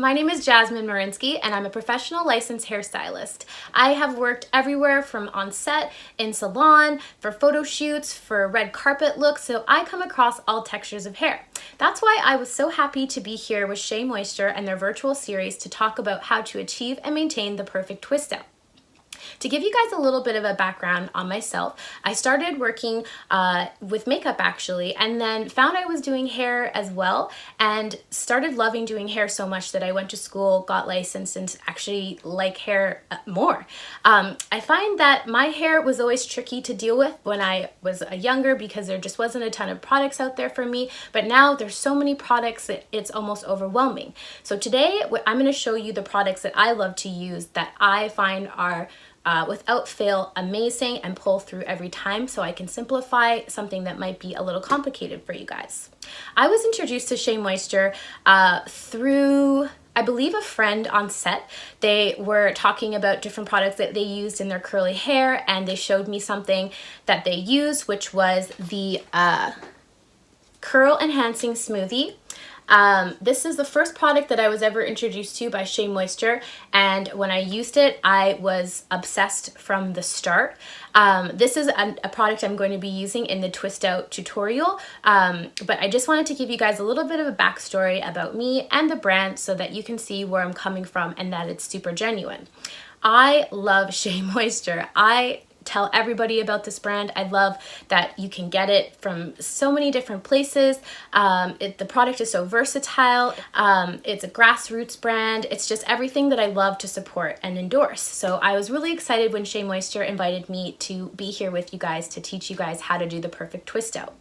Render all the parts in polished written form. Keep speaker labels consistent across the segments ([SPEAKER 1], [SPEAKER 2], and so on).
[SPEAKER 1] my name is Jasmine Merinsky and I'm a professional licensed hairstylist. I have worked everywhere from on set, in salon, for photo shoots, for red carpet looks, so I come across all textures of hair. That's why I was so happy to be here with SheaMoisture and their virtual series to talk about how to achieve and maintain the perfect twist out. To give you guys a little bit of a background on myself, I started working with makeup actually, and then found I was doing hair as well, and started loving doing hair so much that I went to school, got licensed, and actually like hair more. I find that my hair was always tricky to deal with when I was younger because there just wasn't a ton of products out there for me, but now there's so many products that it's almost overwhelming. So today I'm going to show you the products that I love to use that I find are without fail amazing and pull through every time, so I can simplify something that might be a little complicated for you guys. I was introduced to SheaMoisture through, I believe, a friend on set. They were talking about different products that they used in their curly hair, and they showed me something that they used, which was the curl enhancing smoothie. This is the first product that I was ever introduced to by SheaMoisture, and when I used it, I was obsessed from the start. This is a product I'm going to be using in the twist out tutorial, but I just wanted to give you guys a little bit of a backstory about me and the brand so that you can see where I'm coming from and that it's super genuine. I love SheaMoisture. I tell everybody about this brand. I love that you can get it from so many different places. The product is so versatile. It's a grassroots brand. It's just everything that I love to support and endorse. So I was really excited when SheaMoisture invited me to be here with you guys to teach you guys how to do the perfect twist out.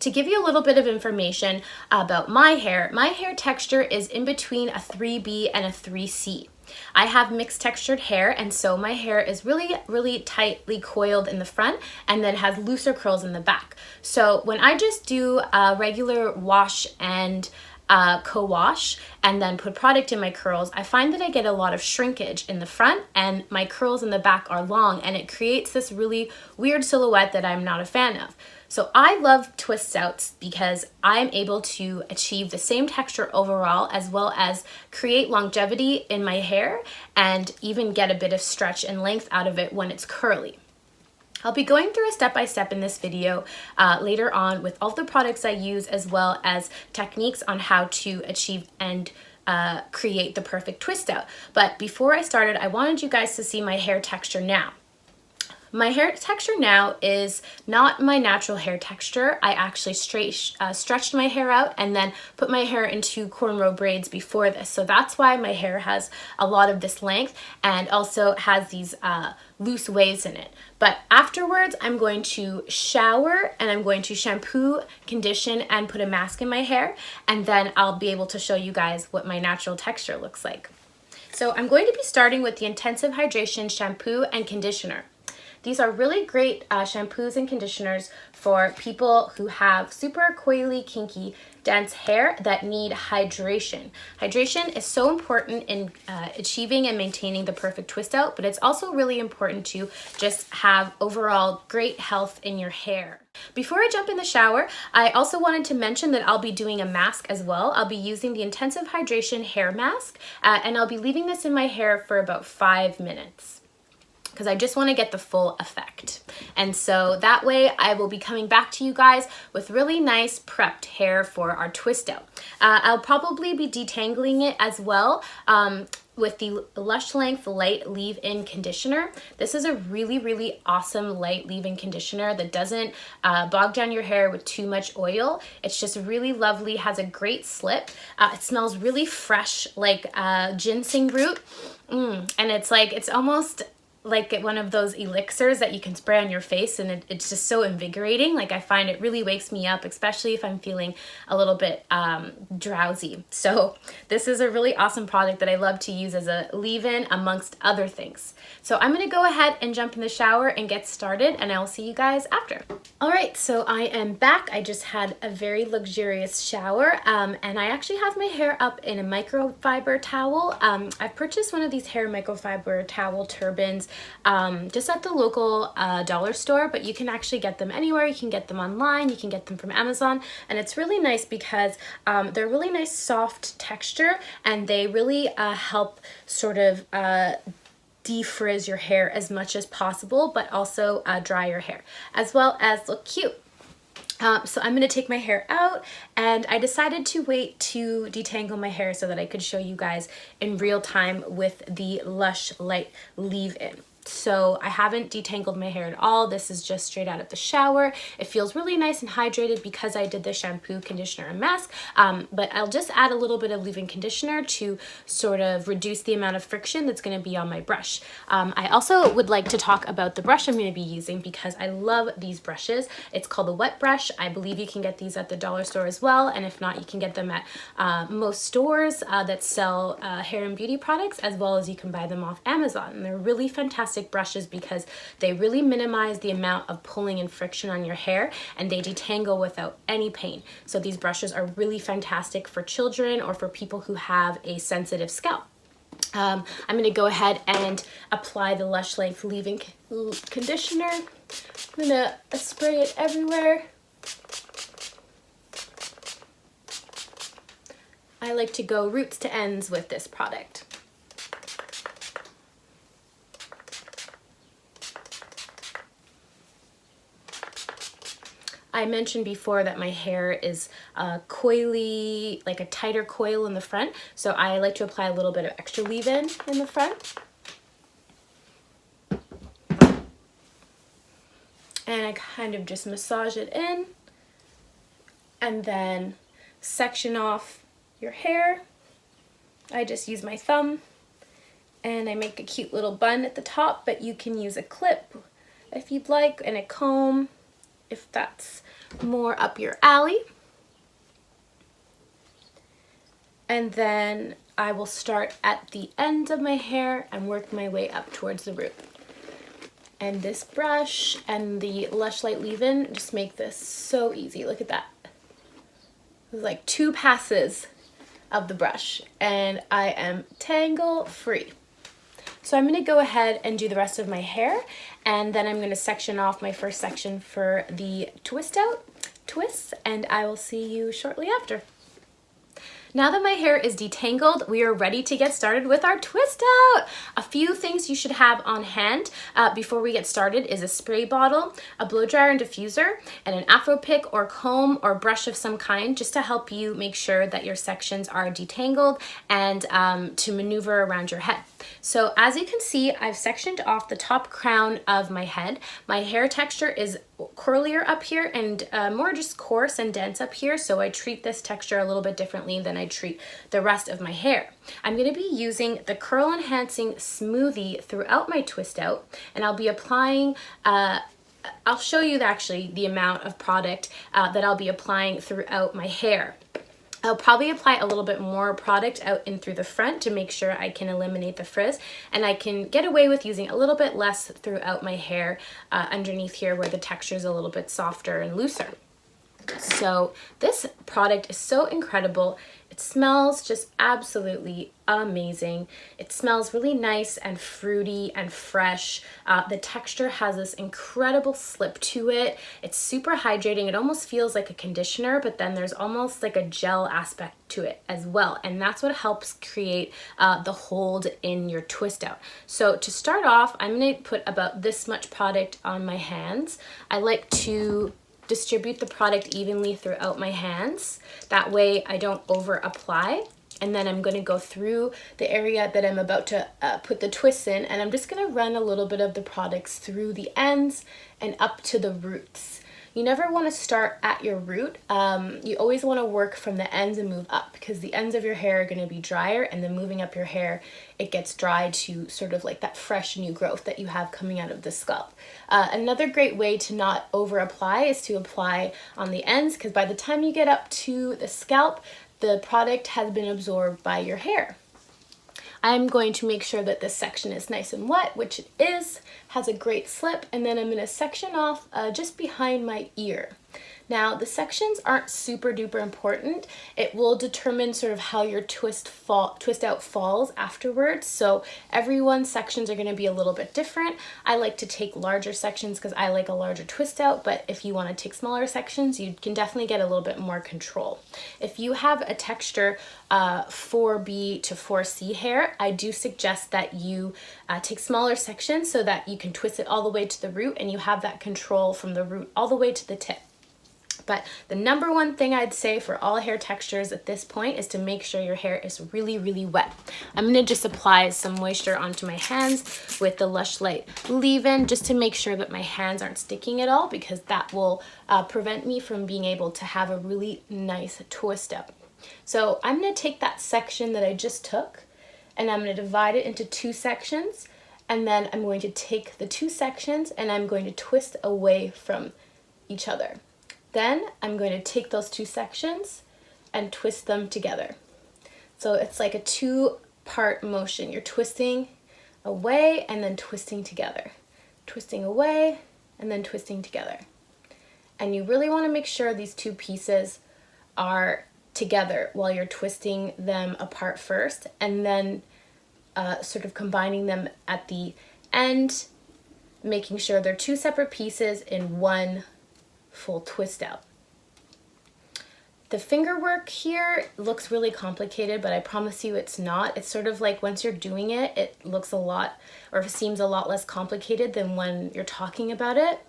[SPEAKER 1] To give you a little bit of information about my hair texture is in between a 3B and a 3C. I have mixed textured hair, and so my hair is really tightly coiled in the front and then has looser curls in the back. So when I just do a regular wash and co-wash and then put product in my curls, I find that I get a lot of shrinkage in the front and my curls in the back are long, and it creates this really weird silhouette that I'm not a fan of. So I love twist outs because I'm able to achieve the same texture overall, as well as create longevity in my hair and even get a bit of stretch and length out of it when it's curly. I'll be going through a step-by-step in this video later on with all the products I use, as well as techniques on how to achieve and create the perfect twist out. But before I started, I wanted you guys to see my hair texture now. My hair texture now is not my natural hair texture. I actually stretched my hair out and then put my hair into cornrow braids before this. So that's why my hair has a lot of this length and also has these loose waves in it. But afterwards, I'm going to shower and I'm going to shampoo, condition, and put a mask in my hair. And then I'll be able to show you guys what my natural texture looks like. So I'm going to be starting with the Intensive Hydration Shampoo and Conditioner. These are really great shampoos and conditioners for people who have super coily, kinky, dense hair that need hydration. Hydration is so important in achieving and maintaining the perfect twist out, but it's also really important to just have overall great health in your hair. Before I jump in the shower, I also wanted to mention that I'll be doing a mask as well. I'll be using the Intensive Hydration Hair Mask, and I'll be leaving this in my hair for about 5 minutes. Because I just want to get the full effect. And so that way I will be coming back to you guys with really nice prepped hair for our twist out. I'll probably be detangling it as well with the Lush Length Light Leave-In Conditioner. This is a really awesome light leave-in conditioner that doesn't bog down your hair with too much oil. It's just really lovely, has a great slip. It smells really fresh, like ginseng root. And it's almost like one of those elixirs that you can spray on your face, and it's just so invigorating. Like, I find it really wakes me up, especially if I'm feeling a little bit drowsy. So this is a really awesome product that I love to use as a leave-in amongst other things. So I'm gonna go ahead and jump in the shower and get started, and I'll see you guys after. All right, so I am back. I just had a very luxurious shower, and I actually have my hair up in a microfiber towel. I've purchased one of these hair microfiber towel turbans just at the local dollar store, but you can actually get them anywhere. You can get them online, you can get them from Amazon, and it's really nice because they're really nice soft texture, and they really help sort of defrizz your hair as much as possible, but also dry your hair as well as look cute. So I'm going to take my hair out, and I decided to wait to detangle my hair so that I could show you guys in real time with the LUSH LITE leave-in. So I haven't detangled my hair at all. This is just straight out of the shower. It feels really nice and hydrated because I did the shampoo, conditioner, and mask, but I'll just add a little bit of leave-in conditioner to sort of reduce the amount of friction that's going to be on my brush. I also would like to talk about the brush I'm going to be using because I love these brushes. It's called a wet brush. I believe you can get these at the dollar store as well, and if not, you can get them at most stores that sell hair and beauty products, as well as you can buy them off Amazon. And they're really fantastic brushes because they really minimize the amount of pulling and friction on your hair, and they detangle without any pain. So these brushes are really fantastic for children or for people who have a sensitive scalp. I'm going to go ahead and apply the LUSH LITE leave-in conditioner. I'm going to spray it everywhere. I like to go roots to ends with this product. I mentioned before that my hair is coily, like a tighter coil in the front, so I like to apply a little bit of extra leave-in the front. And I kind of just massage it in and then section off your hair. I just use my thumb and I make a cute little bun at the top, but you can use a clip if you'd like, and a comb if that's more up your alley. And then I will start at the end of my hair and work my way up towards the root. And this brush and the LUSH LITE leave-in just make this so easy. Look at that. It's like 2 passes of the brush and I am tangle free. So I'm going to go ahead and do the rest of my hair, and then I'm going to section off my first section for the twists, and I will see you shortly after. Now that my hair is detangled, we are ready to get started with our twist out. A few things you should have on hand before we get started is a spray bottle, a blow dryer and diffuser, and an afro pick or comb or brush of some kind, just to help you make sure that your sections are detangled and to maneuver around your head. So as you can see, I've sectioned off the top crown of my head. My hair texture is curlier up here and more just coarse and dense up here, so I treat this texture a little bit differently than I treat the rest of my hair. I'm going to be using the Curl Enhancing Smoothie throughout my twist out, and I'll be applying I'll show you actually the amount of product that I'll be applying throughout my hair. I'll probably apply a little bit more product out in through the front to make sure I can eliminate the frizz, and I can get away with using a little bit less throughout my hair underneath here where the texture is a little bit softer and looser. So this product is so incredible. It smells just absolutely amazing. It smells really nice and fruity and fresh. The texture has this incredible slip to it. It's super hydrating. It almost feels like a conditioner, but then there's almost like a gel aspect to it as well. And that's what helps create the hold in your twist out. So to start off, I'm going to put about this much product on my hands. I like to distribute the product evenly throughout my hands. That way I don't over apply. And then I'm going to go through the area that I'm about to put the twists in, and I'm just going to run a little bit of the products through the ends and up to the roots. You never want to start at your root. You always want to work from the ends and move up, because the ends of your hair are going to be drier, and then moving up your hair, it gets dry to sort of like that fresh new growth that you have coming out of the scalp. Another great way to not over apply is to apply on the ends, because by the time you get up to the scalp, the product has been absorbed by your hair. I'm going to make sure that this section is nice and wet, which it is, has a great slip, and then I'm going to section off just behind my ear. Now, the sections aren't super duper important. It will determine sort of how your twist out falls afterwards. So everyone's sections are going to be a little bit different. I like to take larger sections because I like a larger twist out, but if you want to take smaller sections, you can definitely get a little bit more control. If you have a texture 4B to 4C hair, I do suggest that you take smaller sections so that you can twist it all the way to the root and you have that control from the root all the way to the tip. But the number one thing I'd say for all hair textures at this point is to make sure your hair is really, really wet. I'm going to just apply some moisture onto my hands with the LUSH LITE leave-in just to make sure that my hands aren't sticking at all, because that will prevent me from being able to have a really nice twist out. So I'm going to take that section that I just took and I'm going to divide it into 2 sections, and then I'm going to take the 2 sections and I'm going to twist away from each other. Then I'm going to take those 2 sections and twist them together. So it's like a 2-part motion. You're twisting away and then twisting together. Twisting away and then twisting together. And you really want to make sure these 2 pieces are together while you're twisting them apart first, and then sort of combining them at the end, making sure they're 2 separate pieces in one full twist out. The finger work here looks really complicated, but I promise you it's not. It's sort of like once you're doing it, it looks a lot, or seems a lot less complicated than when you're talking about it.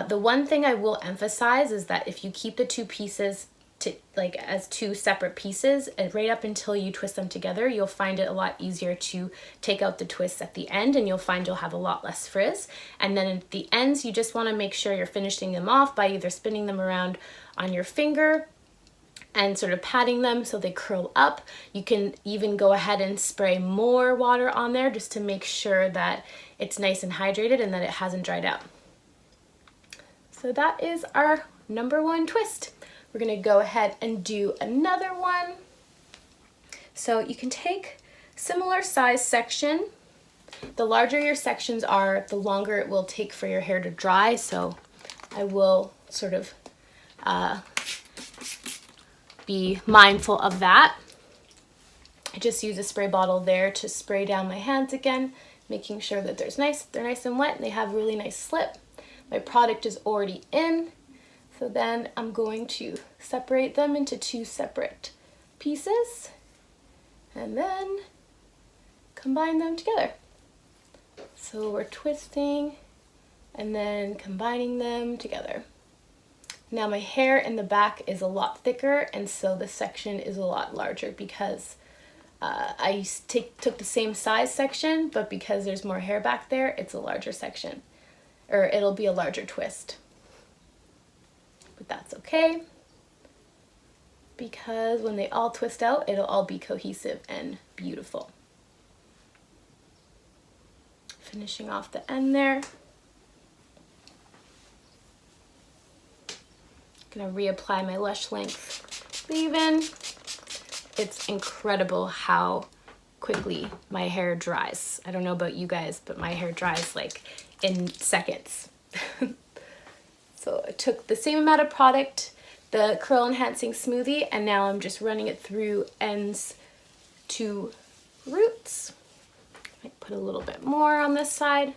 [SPEAKER 1] The one thing I will emphasize is that if you keep the 2 pieces as 2 separate pieces, and right up until you twist them together, you'll find it a lot easier to take out the twists at the end, and you'll find you'll have a lot less frizz. And then at the ends, you just want to make sure you're finishing them off by either spinning them around on your finger and sort of patting them so they curl up. You can even go ahead and spray more water on there just to make sure that it's nice and hydrated and that it hasn't dried out. So that is our number 1 twist. We're going to go ahead and do another one. So you can take similar size section. The larger your sections are, the longer it will take for your hair to dry. So I will sort of be mindful of that. I just use a spray bottle there to spray down my hands again, making sure that they're nice and wet and they have really nice slip. My product is already in. So then I'm going to separate them into 2 separate pieces and then combine them together. So we're twisting and then combining them together. Now my hair in the back is a lot thicker, and so the section is a lot larger because I took the same size section, but because there's more hair back there, it's a larger section, or it'll be a larger twist. But that's okay, because when they all twist out, it'll all be cohesive and beautiful. Finishing off the end there. Gonna reapply my Lush Length leave-in. It's incredible how quickly my hair dries. I don't know about you guys, but my hair dries like in seconds. So I took the same amount of product, the Curl Enhancing Smoothie, and now I'm just running it through ends to roots. I might put a little bit more on this side.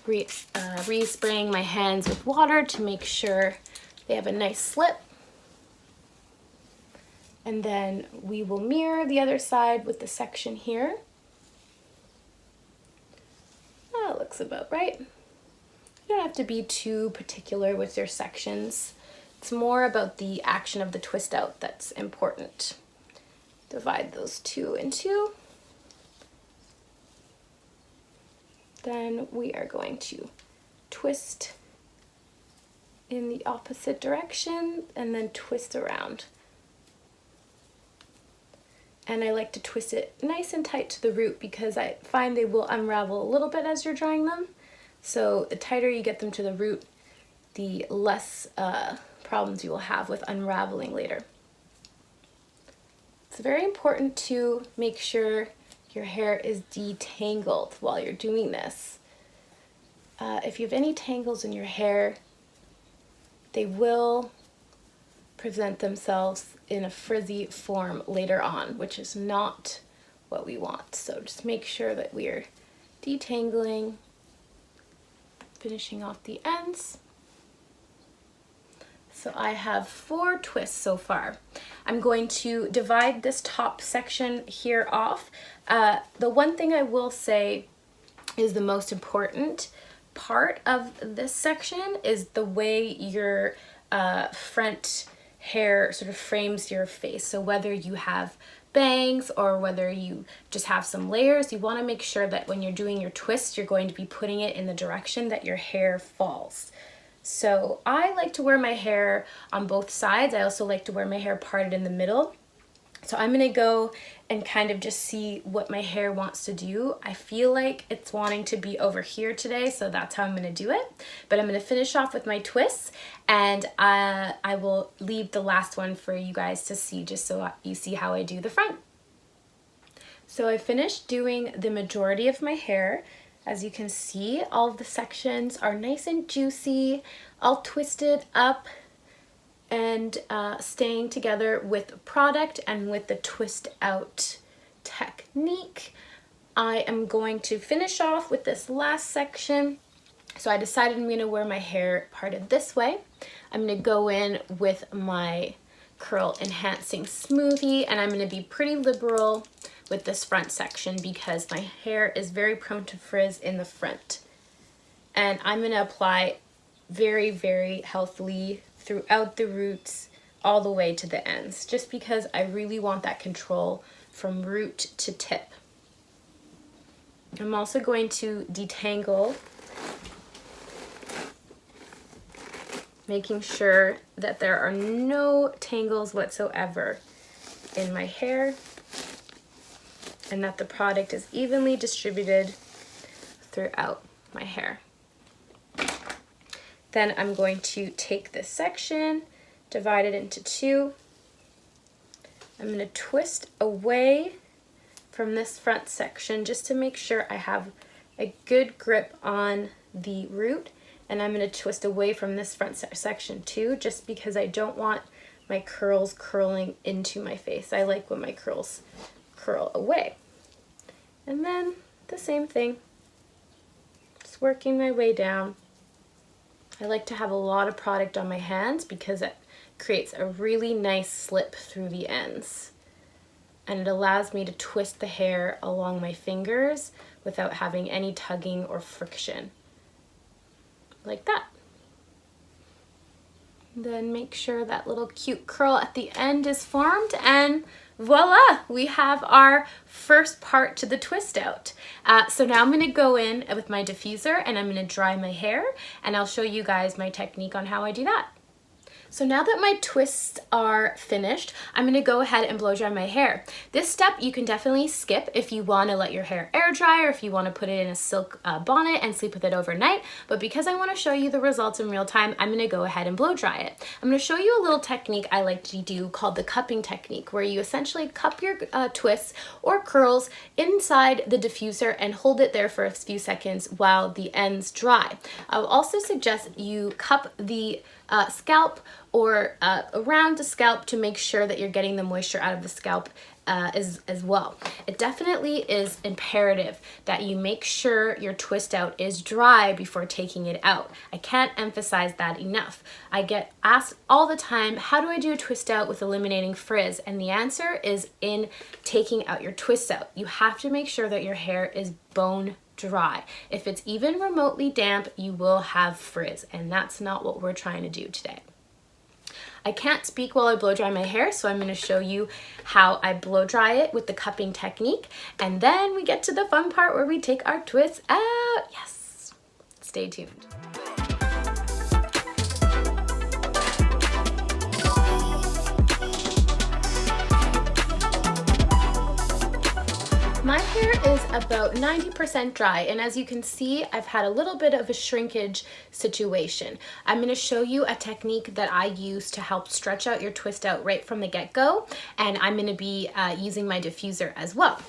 [SPEAKER 1] Re-spraying my hands with water to make sure they have a nice slip. And then we will mirror the other side with the section here. That looks about right. You don't have to be too particular with your sections. It's more about the action of the twist out that's important. Divide those 2 in 2. Then we are going to twist in the opposite direction and then twist around. And I like to twist it nice and tight to the root because I find they will unravel a little bit as you're drying them. So the tighter you get them to the root, the less problems you will have with unraveling later. It's very important to make sure your hair is detangled while you're doing this. if you have any tangles in your hair, they will present themselves in a frizzy form later on, which is not what we want. So just make sure that we are detangling, finishing off the ends. So I have 4 twists so far. I'm going to divide this top section here off. The one thing I will say is the most important part of this section is the way your front hair sort of frames your face. So whether you have bangs or whether you just have some layers, you want to make sure that when you're doing your twist, you're going to be putting it in the direction that your hair falls. So I like to wear my hair on both sides. I also like to wear my hair parted in the middle. So I'm going to go and kind of just see what my hair wants to do. I feel like it's wanting to be over here today, so that's how I'm going to do it. But I'm going to finish off with my twists, and I will leave the last one for you guys to see, just so you see how I do the front. So I finished doing the majority of my hair. As you can see, all of the sections are nice and juicy, all twisted up and staying together with product and with the twist out technique. I am going to finish off with this last section. So I decided I'm going to wear my hair parted this way. I'm going to go in with my curl enhancing smoothie, and I'm going to be pretty liberal with this front section because my hair is very prone to frizz in the front. And I'm going to apply very, very healthily throughout the roots all the way to the ends, just because I really want that control from root to tip. I'm also going to detangle, making sure that there are no tangles whatsoever in my hair and that the product is evenly distributed throughout my hair. Then I'm going to take this section, divide it into 2. I'm going to twist away from this front section just to make sure I have a good grip on the root, and I'm going to twist away from this front section too, just because I don't want my curls curling into my face. I like when my curls curl away. And then the same thing, just working my way down. I like to have a lot of product on my hands because it creates a really nice slip through the ends. And it allows me to twist the hair along my fingers without having any tugging or friction. Like that. Then make sure that little cute curl at the end is formed, and voila, we have our first part to the twist out. So now I'm going to go in with my diffuser and I'm going to dry my hair, and I'll show you guys my technique on how I do that. So now that my twists are finished, I'm going to go ahead and blow dry my hair. This step you can definitely skip if you want to let your hair air dry, or if you want to put it in a silk bonnet and sleep with it overnight. But because I want to show you the results in real time, I'm going to go ahead and blow dry it. I'm going to show you a little technique I like to do called the cupping technique, where you essentially cup your twists or curls inside the diffuser and hold it there for a few seconds while the ends dry. I'll also suggest you cup the scalp or around the scalp to make sure that you're getting the moisture out of the scalp as well. It definitely is imperative that you make sure your twist out is dry before taking it out. I can't emphasize that enough. I get asked all the time, how do I do a twist out with eliminating frizz? And the answer is in taking out your twist out. You have to make sure that your hair is bone dry. If it's even remotely damp, you will have frizz, and that's not what we're trying to do today. I can't speak while I blow dry my hair, so I'm going to show you how I blow dry it with the cupping technique, and then we get to the fun part where we take our twists out. Yes, stay tuned. My hair is about 90% dry, and as you can see, I've had a little bit of a shrinkage situation. I'm going to show you a technique that I use to help stretch out your twist out right from the get-go, and I'm going to be using my diffuser as well.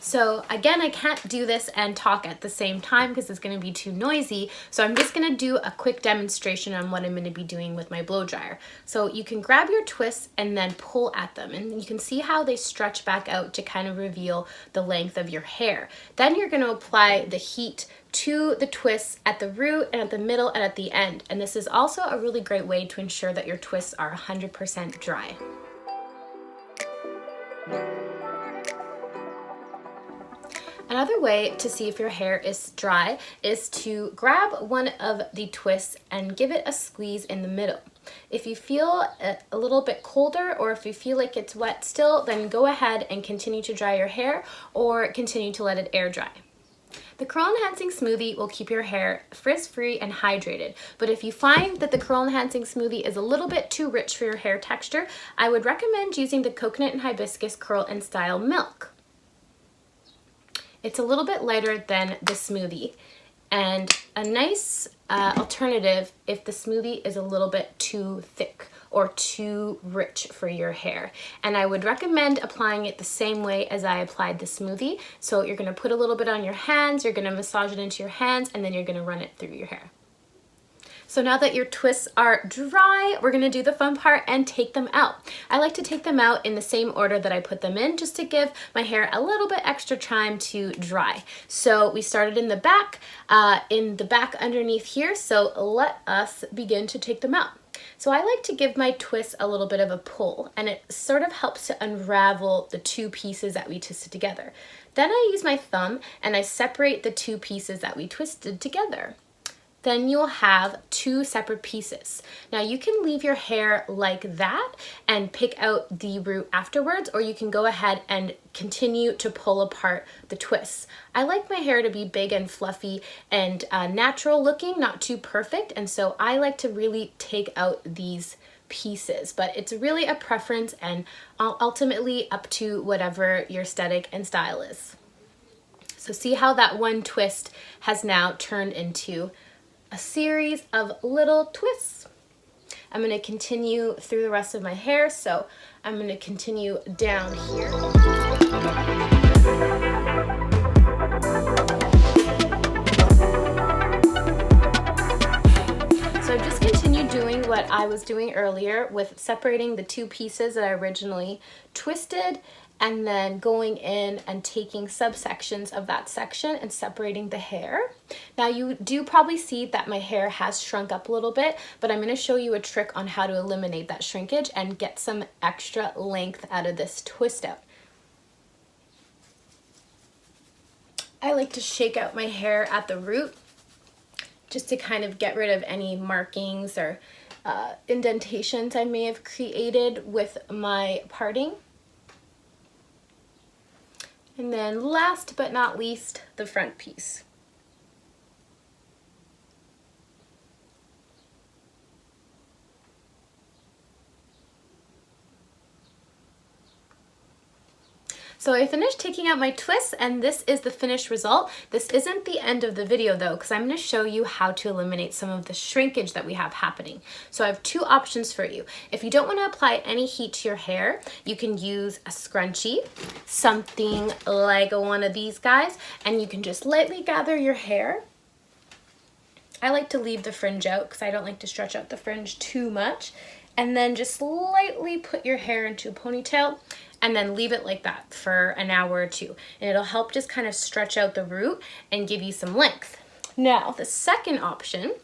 [SPEAKER 1] So again, I can't do this and talk at the same time because it's going to be too noisy. So I'm just going to do a quick demonstration on what I'm going to be doing with my blow dryer. So you can grab your twists and then pull at them, and you can see how they stretch back out to kind of reveal the length of your hair. Then you're going to apply the heat to the twists at the root and at the middle and at the end. And this is also a really great way to ensure that your twists are 100% dry. Another way to see if your hair is dry is to grab one of the twists and give it a squeeze in the middle. If you feel a little bit colder or if you feel like it's wet still, then go ahead and continue to dry your hair or continue to let it air dry. The curl enhancing smoothie will keep your hair frizz-free and hydrated, but if you find that the curl enhancing smoothie is a little bit too rich for your hair texture, I would recommend using the coconut and hibiscus curl and style milk. It's a little bit lighter than the smoothie, and a nice alternative if the smoothie is a little bit too thick or too rich for your hair. And I would recommend applying it the same way as I applied the smoothie. So you're gonna put a little bit on your hands, you're gonna massage it into your hands, and then you're gonna run it through your hair. So now that your twists are dry, we're gonna do the fun part and take them out. I like to take them out in the same order that I put them in, just to give my hair a little bit extra time to dry. So we started in the back underneath here, so let us begin to take them out. So I like to give my twists a little bit of a pull, and it sort of helps to unravel the two pieces that we twisted together. Then I use my thumb and I separate the two pieces that we twisted together. Then you'll have two separate pieces. Now you can leave your hair like that and pick out the root afterwards, or you can go ahead and continue to pull apart the twists. I like my hair to be big and fluffy and natural looking, not too perfect, and so I like to really take out these pieces, but it's really a preference and ultimately up to whatever your aesthetic and style is. So see how that one twist has now turned into a series of little twists. I'm going to continue through the rest of my hair, so I'm going to continue down here. So I've just continued doing what I was doing earlier with separating the two pieces that I originally twisted, and then going in and taking subsections of that section and separating the hair. Now you do probably see that my hair has shrunk up a little bit, but I'm going to show you a trick on how to eliminate that shrinkage and get some extra length out of this twist out. I like to shake out my hair at the root just to kind of get rid of any markings or indentations I may have created with my parting. And then last but not least, the front piece. So I finished taking out my twists, and this is the finished result. This isn't the end of the video though, because I'm going to show you how to eliminate some of the shrinkage that we have happening. So I have two options for you. If you don't want to apply any heat to your hair, you can use a scrunchie, something like one of these guys, and you can just lightly gather your hair. I like to leave the fringe out because I don't like to stretch out the fringe too much. And then just lightly put your hair into a ponytail and then leave it like that for an hour or two. And it'll help just kind of stretch out the root and give you some length. Now, the second option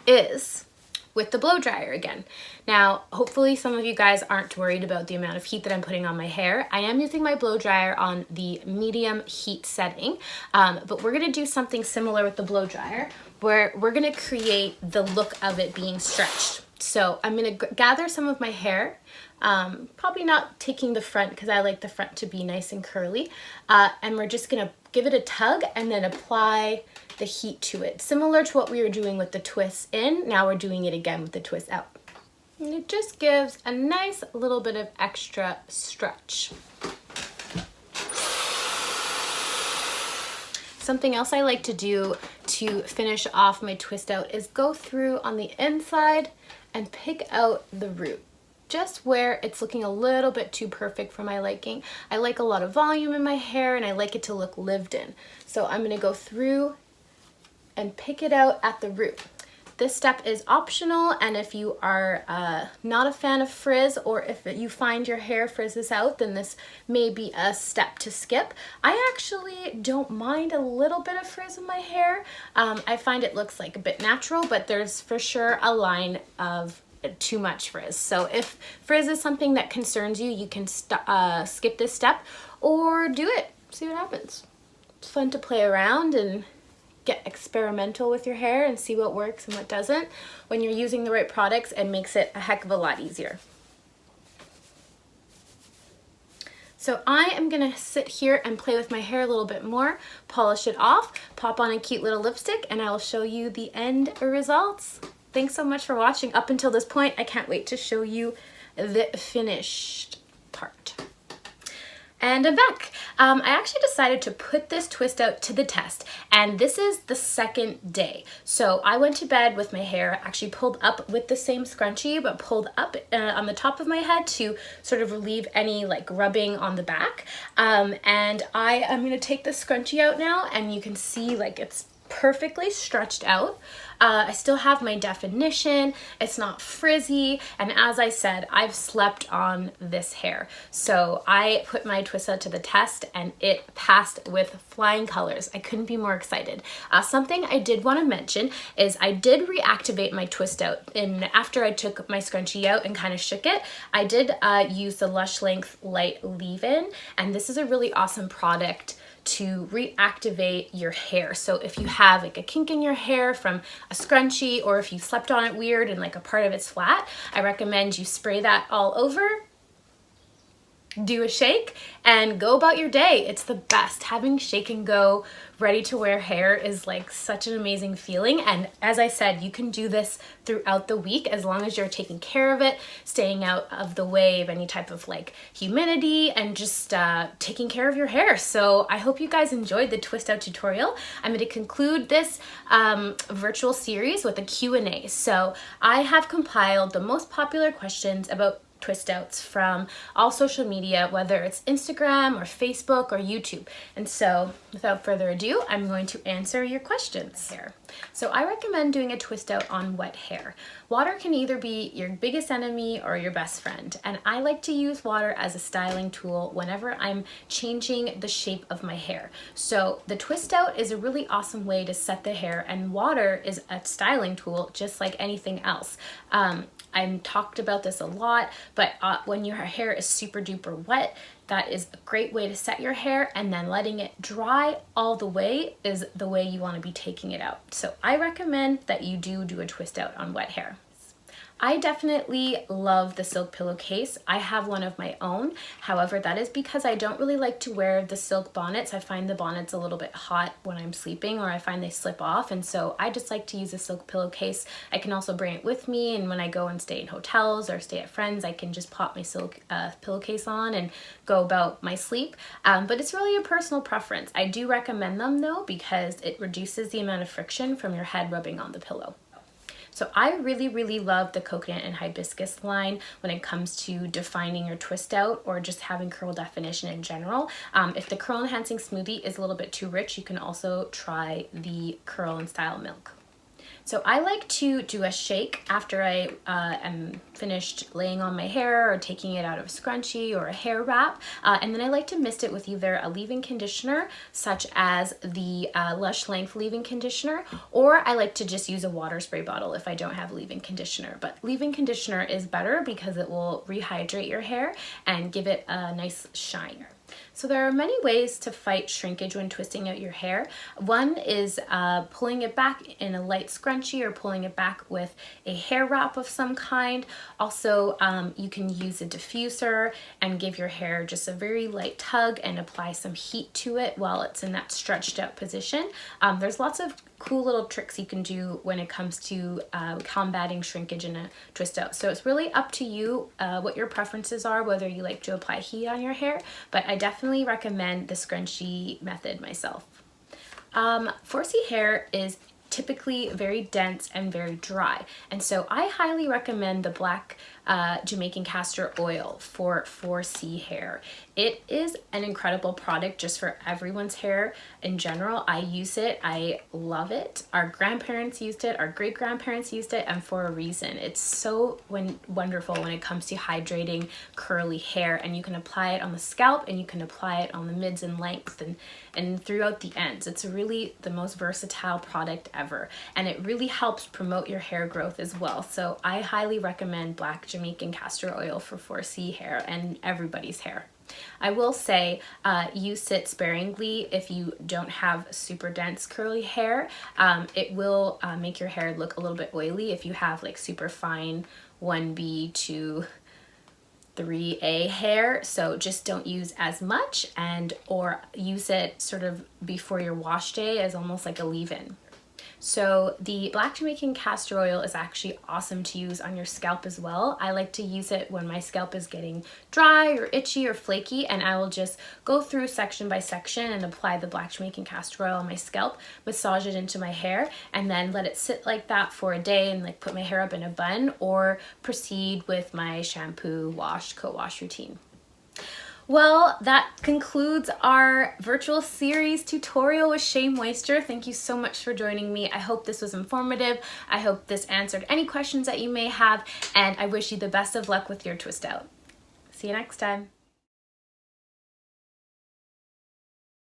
[SPEAKER 1] is with the blow dryer again. Now, hopefully some of you guys aren't worried about the amount of heat that I'm putting on my hair. I am using my blow dryer on the medium heat setting, but we're gonna do something similar with the blow dryer where we're gonna create the look of it being stretched. So I'm gonna gather some of my hair, probably not taking the front because I like the front to be nice and curly, and we're just gonna give it a tug and then apply the heat to it. Similar to what we were doing with the twists in, now we're doing it again with the twist out. And it just gives a nice little bit of extra stretch. Something else I like to do to finish off my twist out is go through on the inside and pick out the root. just where it's looking a little bit too perfect for my liking. I like a lot of volume in my hair and I like it to look lived in. So I'm gonna go through and pick it out at the root. This step is optional, and if you are not a fan of frizz, or if you find your hair frizzes out, then this may be a step to skip. I actually don't mind a little bit of frizz in my hair. I find it looks like a bit natural, but there's for sure a line of too much frizz. So if frizz is something that concerns you, you can skip this step or do it. See what happens. It's fun to play around and get experimental with your hair and see what works and what doesn't. When you're using the right products, it makes it a heck of a lot easier. So I am gonna sit here and play with my hair a little bit more, polish it off, pop on a cute little lipstick, and I will show you the end results. Thanks so much for watching up until this point. I can't wait to show you the finished part. And I'm back. I actually decided to put this twist out to the test, and this is the second day. So I went to bed with my hair actually pulled up with the same scrunchie, but pulled up on the top of my head to sort of relieve any like rubbing on the back. And I am gonna take the scrunchie out now, and you can see like it's perfectly stretched out. I still have my definition, it's not frizzy, and as I said, I've slept on this hair. So I put my twist out to the test and it passed with flying colors. I couldn't be more excited. Something I did want to mention is I did reactivate my twist out, and after I took my scrunchie out and kind of shook it, I did use the Lush Length Light Leave-In, and this is a really awesome product to reactivate your hair. So if you have like a kink in your hair from a scrunchie, or if you slept on it weird and like a part of it's flat, I recommend you spray that all over, do a shake, and go about your day. It's the best. Having shake and go ready to wear hair is like such an amazing feeling, and as I said, you can do this throughout the week as long as you're taking care of it, staying out of the way of any type of like humidity, and just taking care of your hair. So I hope you guys enjoyed the twist out tutorial. I'm going to conclude this virtual series with a Q&A. So I have compiled the most popular questions about twist outs from all social media, whether it's Instagram or Facebook or YouTube. And so without further ado, I'm going to answer your questions here. So I recommend doing a twist out on wet hair. Water can either be your biggest enemy or your best friend, and I like to use water as a styling tool whenever I'm changing the shape of my hair. So the twist out is a really awesome way to set the hair, and water is a styling tool just like anything else. I've talked about this a lot, but when your hair is super duper wet, that is a great way to set your hair, and then letting it dry all the way is the way you want to be taking it out. So I recommend that you do a twist out on wet hair. I definitely love the silk pillowcase. I have one of my own. However, that is because I don't really like to wear the silk bonnets. I find the bonnets a little bit hot when I'm sleeping, or I find they slip off, and so I just like to use a silk pillowcase. I can also bring it with me, and when I go and stay in hotels or stay at friends, I can just pop my silk pillowcase on and go about my sleep. But it's really a personal preference. I do recommend them though, because it reduces the amount of friction from your head rubbing on the pillow. So I really love the coconut and hibiscus line when it comes to defining your twist out or just having curl definition in general. If the curl enhancing smoothie is a little bit too rich, you can also try the curl and style milk. So I like to do a shake after I am finished laying on my hair or taking it out of a scrunchie or a hair wrap, and then I like to mist it with either a leave-in conditioner such as the Lush Length leave-in conditioner, or I like to just use a water spray bottle if I don't have leave-in conditioner. But leave-in conditioner is better because it will rehydrate your hair and give it a nice shine. So there are many ways to fight shrinkage when twisting out your hair. One is pulling it back in a light scrunchie or pulling it back with a hair wrap of some kind. Also, you can use a diffuser and give your hair just a very light tug and apply some heat to it while it's in that stretched out position. There's lots of cool little tricks you can do when it comes to combating shrinkage in a twist out. So it's really up to you what your preferences are, whether you like to apply heat on your hair, but I definitely recommend the scrunchie method myself. 4C hair is typically very dense and very dry. And so I highly recommend the black Jamaican castor oil for 4C hair. It is an incredible product just for everyone's hair in general. I use it, I love it. Our grandparents used it, our great grandparents used it, and for a reason. It's so wonderful when it comes to hydrating curly hair, and you can apply it on the scalp and you can apply it on the mids and lengths and throughout the ends. It's really the most versatile product ever, and it really helps promote your hair growth as well. So I highly recommend black Jamaican castor oil for 4C hair and everybody's hair. I will say use it sparingly if you don't have super dense curly hair. It will make your hair look a little bit oily if you have like super fine 1B to 3A hair, so just don't use as much, or use it sort of before your wash day as almost like a leave-in. So the black Jamaican castor oil is actually awesome to use on your scalp as well. I like to use it when my scalp is getting dry or itchy or flaky, and I will just go through section by section and apply the black Jamaican castor oil on my scalp, massage it into my hair, and then let it sit like that for a day and like put my hair up in a bun, or proceed with my shampoo, wash, co-wash routine. Well, that concludes our virtual series tutorial with SheaMoisture. Thank you so much for joining me. I hope this was informative. I hope this answered any questions that you may have, and I wish you the best of luck with your twist out. See you next time.